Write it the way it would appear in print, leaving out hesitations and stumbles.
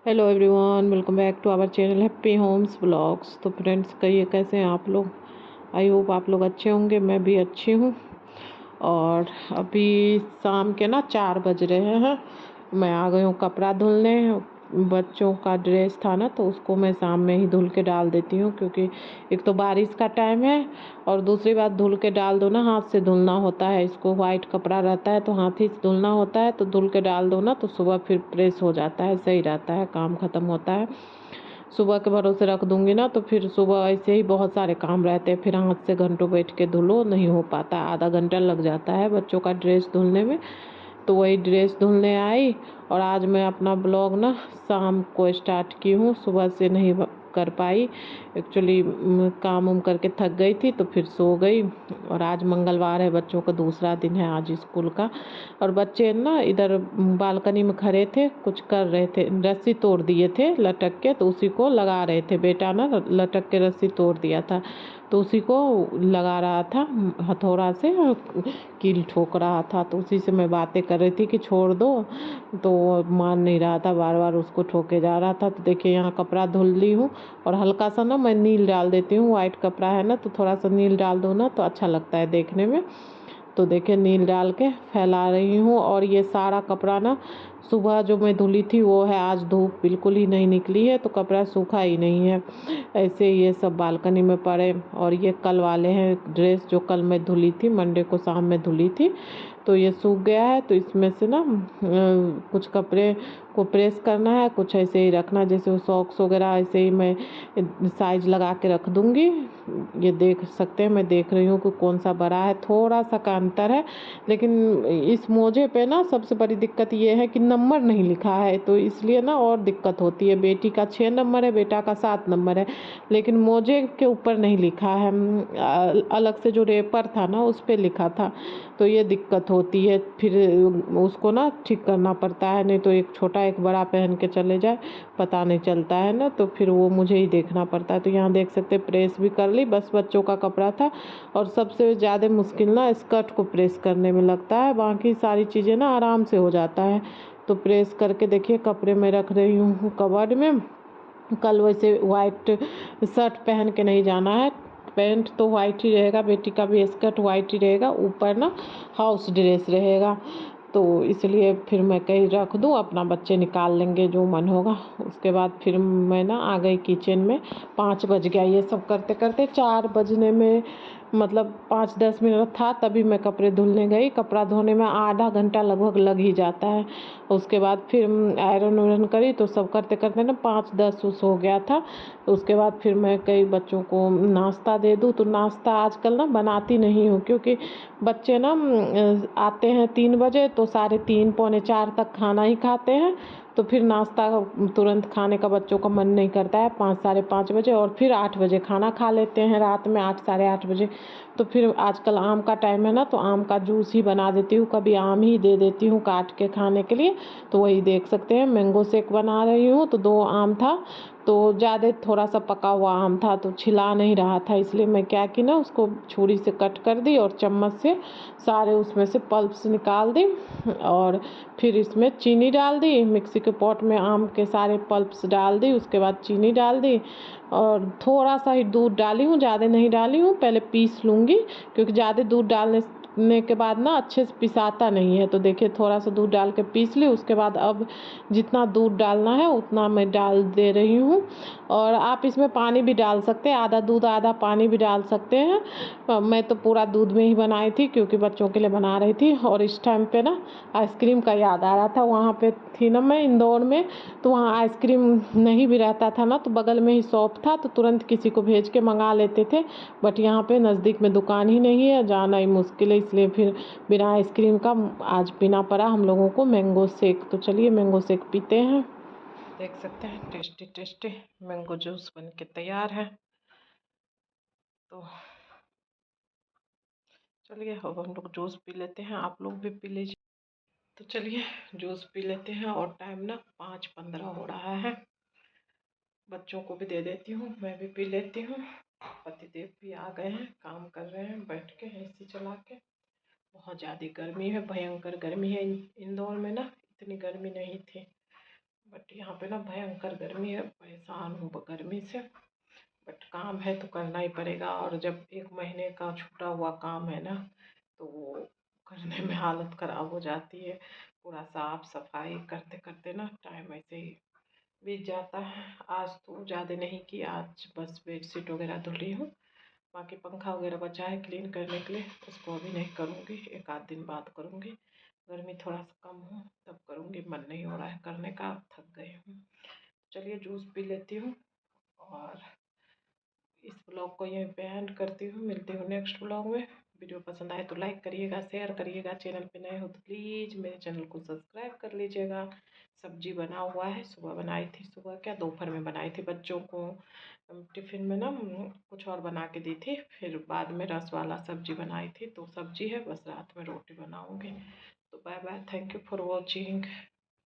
Hello everyone, welcome back to our channel happy homes blogs. तो friends, कहिए कैसे हैं आप लोग। आई होप आप लोग अच्छे होंगे, मैं भी अच्छी हूँ। और अभी शाम के ना 4 बज रहे हैं। मैं आ गई हूँ कपड़ा धुलने। बच्चों का ड्रेस था ना, तो उसको मैं शाम में ही धुल के डाल देती हूँ, क्योंकि एक तो बारिश का टाइम है और दूसरी बात धुल के डाल दो ना, हाथ से धुलना होता है। इसको वाइट कपड़ा रहता है तो हाथ ही से धुलना होता है, तो धुल के डाल दो ना तो सुबह फिर प्रेस हो जाता है, सही रहता है, काम ख़त्म होता है। सुबह के भरोसे रख दूंगी ना तो फिर सुबह ऐसे ही बहुत सारे काम रहते हैं, फिर हाथ से घंटों बैठ के धुलो नहीं हो पाता, आधा घंटा लग जाता है बच्चों का ड्रेस धुलने में। तो वही ड्रेस धुलने आई। और आज मैं अपना ब्लॉग ना शाम को स्टार्ट की हूँ, सुबह से नहीं कर पाई। एक्चुअली काम उम करके थक गई थी तो फिर सो गई। और आज मंगलवार है, बच्चों का दूसरा दिन है आज स्कूल का। और बच्चे ना इधर बालकनी में खड़े थे, कुछ कर रहे थे, रस्सी तोड़ दिए थे लटक के, तो उसी को लगा रहे थे। बेटा ना लटक के रस्सी तोड़ दिया था, तो उसी को लगा रहा था हथौड़ा से, कील ठोक रहा था। तो उसी से मैं बातें कर रही थी कि छोड़ दो, तो मान नहीं रहा था, बार बार उसको ठोके जा रहा था। तो देखिए यहाँ कपड़ा धुल ली हूँ। और हल्का सा ना मैं नील डाल देती हूँ, वाइट कपड़ा है ना तो थोड़ा सा नील डाल दो ना तो अच्छा लगता है देखने में। तो देखिए नील डाल के फैला रही हूँ। और ये सारा कपड़ा ना सुबह जो मैं धुली थी वो है, आज धूप बिल्कुल ही नहीं निकली है तो कपड़ा सूखा ही नहीं है, ऐसे ये सब बालकनी में पड़े। और ये कल वाले हैं ड्रेस, जो कल मैं धुली थी, मंडे को शाम में धुली थी, तो ये सूख गया है। तो इसमें से ना कुछ कपड़े को प्रेस करना है, कुछ ऐसे ही रखना, जैसे वो सॉक्स वगैरह ऐसे ही मैं साइज लगा के रख दूँगी। ये देख सकते हैं, मैं देख रही हूँ कि कौन सा बड़ा है, थोड़ा सा का अंतर है। लेकिन इस मोजे पे ना सबसे बड़ी दिक्कत ये है कि नंबर नहीं लिखा है, तो इसलिए ना और दिक्कत होती है। बेटी का 6 नंबर है, बेटा का 7 नंबर है, लेकिन मोजे के ऊपर नहीं लिखा है। अलग से जो रेपर था ना उस पर लिखा था, तो ये दिक्कत होती है। फिर उसको ना ठीक करना पड़ता है, नहीं तो एक छोटा एक बड़ा पहन के चले जाए, पता नहीं चलता है ना, तो फिर वो मुझे ही देखना पड़ता है। तो यहाँ देख सकते प्रेस भी कर ली, बस बच्चों का कपड़ा था। और सबसे ज़्यादा मुश्किल ना स्कर्ट को प्रेस करने में लगता है, बाकी सारी चीज़ें ना आराम से हो जाता है। तो प्रेस करके देखिए कपड़े में रख रही हूँ कबर्ड में। कल वैसे वाइट शर्ट पहन के नहीं जाना है, पैंट तो वाइट ही रहेगा, बेटी का भी स्कर्ट वाइट ही रहेगा, ऊपर ना हाउस ड्रेस रहेगा। तो इसलिए फिर मैं कहीं रख दूँ, अपना बच्चे निकाल लेंगे जो मन होगा। उसके बाद फिर मैं ना आ गई किचन में। 5 बज गया ये सब करते करते, 4 बजने में मतलब 5-10 मिनट था तभी मैं कपड़े धुलने गई। कपड़ा धोने में आधा घंटा लगभग लग ही जाता है। उसके बाद फिर आयरन वायरन करी, तो सब करते करते ना 5-10 उस हो गया था। तो उसके बाद फिर मैं कई बच्चों को नाश्ता दे दूँ, तो नाश्ता आजकल ना बनाती नहीं हूँ, क्योंकि बच्चे ना आते हैं 3 बजे, तो 3:30 पौने 4 तक खाना ही खाते हैं। तो फिर नाश्ता तुरंत खाने का बच्चों का मन नहीं करता है, 5-5:30 बजे, और फिर 8 बजे खाना खा लेते हैं रात में, 8-8:30 बजे। तो फिर आजकल आम का टाइम है ना, तो आम का जूस ही बना देती हूँ, कभी आम ही दे देती हूँ काट के खाने के लिए। तो वही देख सकते हैं मैंगो शेक बना रही हूँ। तो 2 आम था, तो ज़्यादा थोड़ा सा पका हुआ आम था तो छिला नहीं रहा था, इसलिए मैं क्या की ना उसको छुरी से कट कर दी और चम्मच से सारे उसमें से पल्प्स निकाल दी। और फिर इसमें चीनी डाल दी, मिक्सी के पॉट में आम के सारे पल्प्स डाल दी, उसके बाद चीनी डाल दी। और थोड़ा सा ही दूध डाली हूँ, ज़्यादा नहीं डाली हूँ, पहले पीस लूँगी, क्योंकि ज़्यादा दूध डालने के बाद ना अच्छे से पिसाता नहीं है। तो देखिए थोड़ा सा दूध डाल के पीस ली। उसके बाद अब जितना दूध डालना है उतना मैं डाल दे रही हूँ। और आप इसमें पानी भी डाल सकते हैं, आधा दूध आधा पानी भी डाल सकते हैं। मैं तो पूरा दूध में ही बनाई थी, क्योंकि बच्चों के लिए बना रही थी। और इस टाइम पे ना आइसक्रीम का याद आ रहा था, वहाँ पे थी ना मैं इंदौर में, तो वहाँ आइसक्रीम नहीं भी रहता था ना, तो बगल में ही शॉप था, तो तुरंत किसी को भेज के मंगा लेते थे। बट यहाँ पे नज़दीक में दुकान ही नहीं है, जाना ही मुश्किल है, इसलिए फिर बिना आइसक्रीम का आज पीना पड़ा हम लोगों को मैंगो शेक। तो चलिए मैंगो शेक पीते हैं। देख सकते हैं टेस्टी टेस्टी मैंगो जूस बन के तैयार है। तो चलिए अब हम लोग जूस पी लेते हैं, आप लोग भी पी लीजिए। तो चलिए जूस पी लेते हैं। और टाइम ना 5:15 हो रहा है, बच्चों को भी दे देती हूँ, मैं भी पी लेती हूँ। पतिदेव भी आ गए हैं, काम कर रहे हैं बैठ के एसी चला के। बहुत ज़्यादा गर्मी है, भयंकर गर्मी है। इंदौर में ना इतनी गर्मी नहीं थी, बट यहाँ पे ना भयंकर गर्मी है, परेशान हूँ गर्मी से। बट काम है तो करना ही पड़ेगा, और जब 1 महीने का छूटा हुआ काम है ना, तो वो करने में हालत ख़राब हो जाती है। पूरा साफ सफाई करते करते ना टाइम ऐसे ही बीत जाता है। आज तो ज़्यादा नहीं की, आज बस बेडशीट वगैरह धुली हूँ। बाकी पंखा वगैरह बचा है क्लीन करने के लिए, उसको अभी नहीं करूँगी, एक आध दिन बाद करूँगी। गर्मी थोड़ा सा कम हो तब करूँगी, मन नहीं हो रहा है करने का, थक गई हूँ। चलिए जूस पी लेती हूँ और इस ब्लॉग को यहीं पे एंड करती हूँ। मिलती हूँ नेक्स्ट ब्लॉग में। वीडियो पसंद आए तो लाइक करिएगा, शेयर करिएगा। चैनल पे नए हो तो प्लीज़ मेरे चैनल को सब्सक्राइब कर लीजिएगा। सब्जी बना हुआ है, सुबह बनाई थी, सुबह क्या दोपहर में बनाई थी बच्चों को टिफ़िन में ना कुछ और बना के दी थी, फिर बाद में रस वाला सब्जी बनाई थी, तो सब्जी है, बस रात में रोटी बनाऊँगी। तो bye bye, thank you for watching.